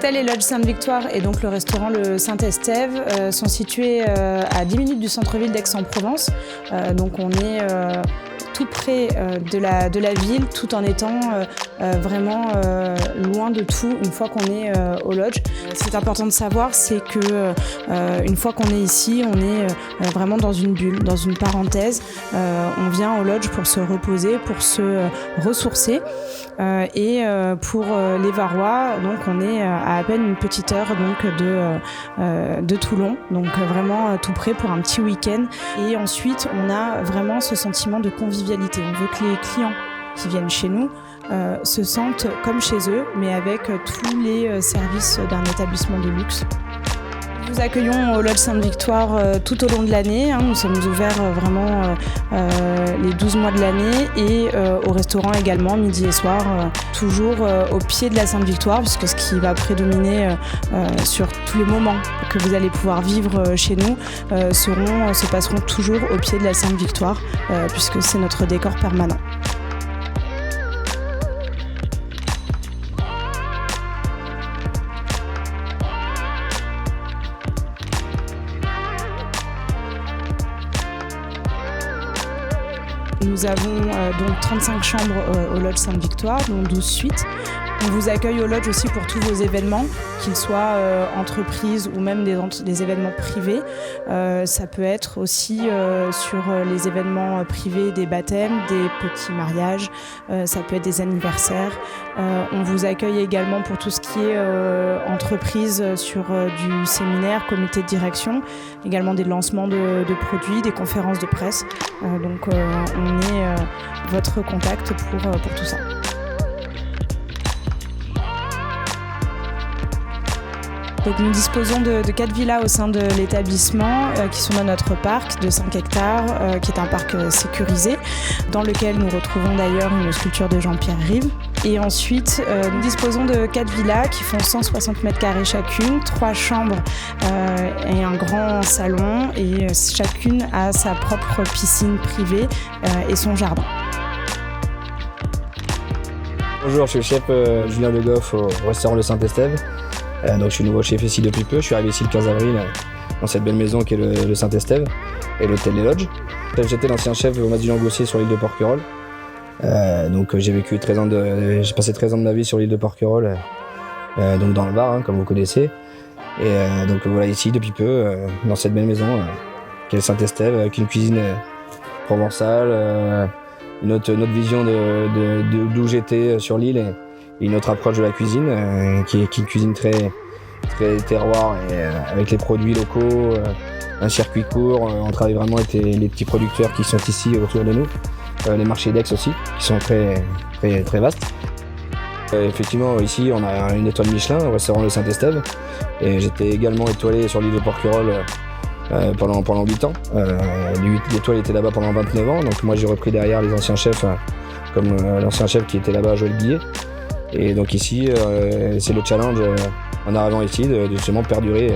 L'hôtel et lodge Sainte-Victoire et donc le restaurant le Saint-Estève sont situés à 10 minutes du centre-ville d'Aix-en-Provence. Donc on est tout près de la ville, tout en étant vraiment loin de tout une fois qu'on est au lodge. Ce qui est important de savoir, c'est que une fois qu'on est ici, on est vraiment dans une bulle, dans une parenthèse. On vient au lodge pour se reposer, pour se ressourcer. Et pour les Varois, donc on est à peine une petite heure donc de Toulon, donc vraiment tout près pour un petit week-end. Et ensuite, on a vraiment ce sentiment de convivialité. On veut que les clients qui viennent chez nous se sentent comme chez eux, mais avec tous les services d'un établissement de luxe. Nous accueillons au lodge Sainte-Victoire tout au long de l'année. Nous sommes ouverts vraiment les 12 mois de l'année et au restaurant également, midi et soir, toujours au pied de la Sainte-Victoire, puisque ce qui va prédominer sur tous les moments que vous allez pouvoir vivre chez nous se passeront toujours au pied de la Sainte-Victoire, puisque c'est notre décor permanent. Nous avons donc 35 chambres au lodge Sainte-Victoire, dont 12 suites. On vous accueille au lodge aussi pour tous vos événements, qu'ils soient entreprises ou même des événements privés. Ça peut être aussi sur les événements privés, des baptêmes, des petits mariages, ça peut être des anniversaires. On vous accueille également pour tout ce qui est entreprise sur du séminaire, comité de direction, également des lancements de produits, des conférences de presse. Donc on est votre contact pour tout ça. Donc nous disposons de 4 villas au sein de l'établissement qui sont dans notre parc de 5 hectares, qui est un parc sécurisé, dans lequel nous retrouvons d'ailleurs une sculpture de Jean-Pierre Rive. Et ensuite, nous disposons de 4 villas qui font 160 mètres carrés chacune, 3 chambres et un grand salon, et chacune a sa propre piscine privée et son jardin. Bonjour, je suis le chef Julien Le Goff au restaurant Le Saint-Estève. Donc je suis nouveau chef ici depuis peu, je suis arrivé ici le 15 avril dans cette belle maison qui est le Saint-Estève et l'hôtel Les Lodges. J'étais l'ancien chef au Mas du Langossier sur l'île de Porquerolles. Donc j'ai passé 13 ans de ma vie sur l'île de Porquerolles, donc dans le Var, comme vous connaissez. Et donc voilà ici depuis peu, dans cette belle maison qui est le Saint-Estève, avec une cuisine provençale, une autre vision d'où j'étais sur l'île. Et une autre approche de la cuisine, qui est une cuisine très terroir, et avec les produits locaux, un circuit court. On travaille vraiment avec les petits producteurs qui sont ici autour de nous, les marchés d'Aix aussi, qui sont très vastes. Effectivement, ici, on a une étoile Michelin au restaurant Le Saint-Estève, et j'étais également étoilé sur l'île de Porquerolles pendant 8 ans. L'étoile était là-bas pendant 29 ans, donc moi j'ai repris derrière les anciens chefs, comme l'ancien chef qui était là-bas, Joël Guillet. Et donc ici, c'est le challenge en arrivant ici de justement perdurer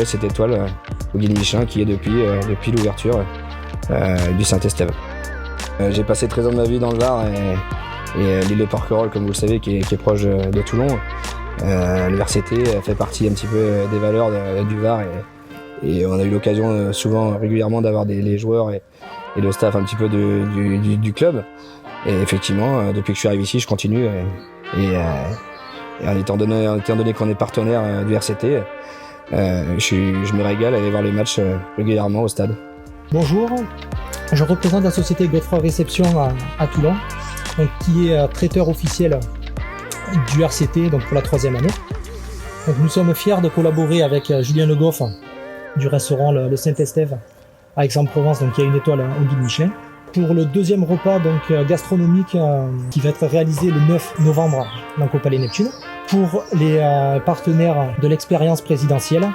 cette étoile au guide Michelin qui est depuis l'ouverture du Saint-Estève. J'ai passé 13 ans de ma vie dans le Var et l'île de Porquerolles, comme vous le savez, qui est proche de Toulon. Le RCT fait partie un petit peu des valeurs du Var et on a eu l'occasion souvent, régulièrement, d'avoir les joueurs et le staff un petit peu du club. Et effectivement, depuis que je suis arrivé ici, je continue. Et étant donné qu'on est partenaire du RCT, je me régale à aller voir les matchs régulièrement au stade. Bonjour, je représente la société Godefroy Réception à Toulon, donc, qui est traiteur officiel du RCT donc pour la 3e année. Donc, nous sommes fiers de collaborer avec Julien Le Goff du restaurant le Saint-Estève à Aix-en-Provence, donc qui a une étoile au guide Michelin. Pour le deuxième repas donc gastronomique qui va être réalisé le 9 novembre donc, au Palais Neptune, pour les partenaires de l'expérience présidentielle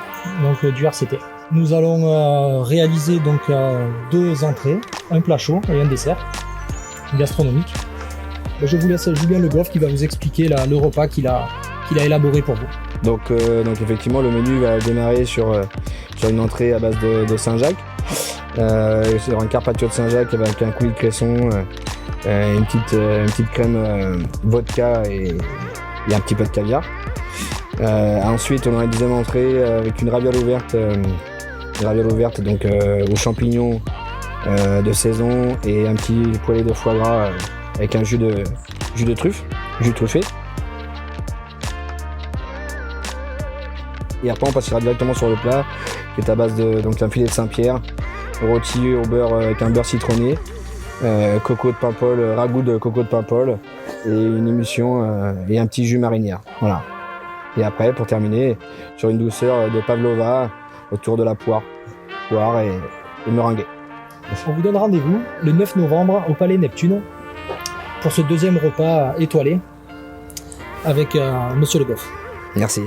donc, du RCT. Nous allons réaliser donc 2 entrées, un plat chaud et un dessert gastronomique. Je vous laisse Julien Le Goff qui va vous expliquer le repas qu'il a élaboré pour vous. Donc effectivement, le menu va démarrer sur une entrée à base de Saint-Jacques. Sur un carpaccio de Saint-Jacques avec un coulis de cresson, une petite crème vodka et un petit peu de caviar. Ensuite, on a une deuxième entrée avec une raviole ouverte, donc aux champignons de saison et un petit poêlé de foie gras avec un jus de truffe, jus truffé. Et après, on passera directement sur le plat, qui est à base de donc un filet de Saint-Pierre, rôti au beurre avec un beurre citronné, coco de Paimpol, ragoût de coco de Paimpol et une émulsion et un petit jus marinière. Voilà. Et après, pour terminer, sur une douceur de pavlova autour de la poire et meringuée. On vous donne rendez-vous le 9 novembre au Palais Neptune pour ce deuxième repas étoilé avec Monsieur Le Goff. Merci.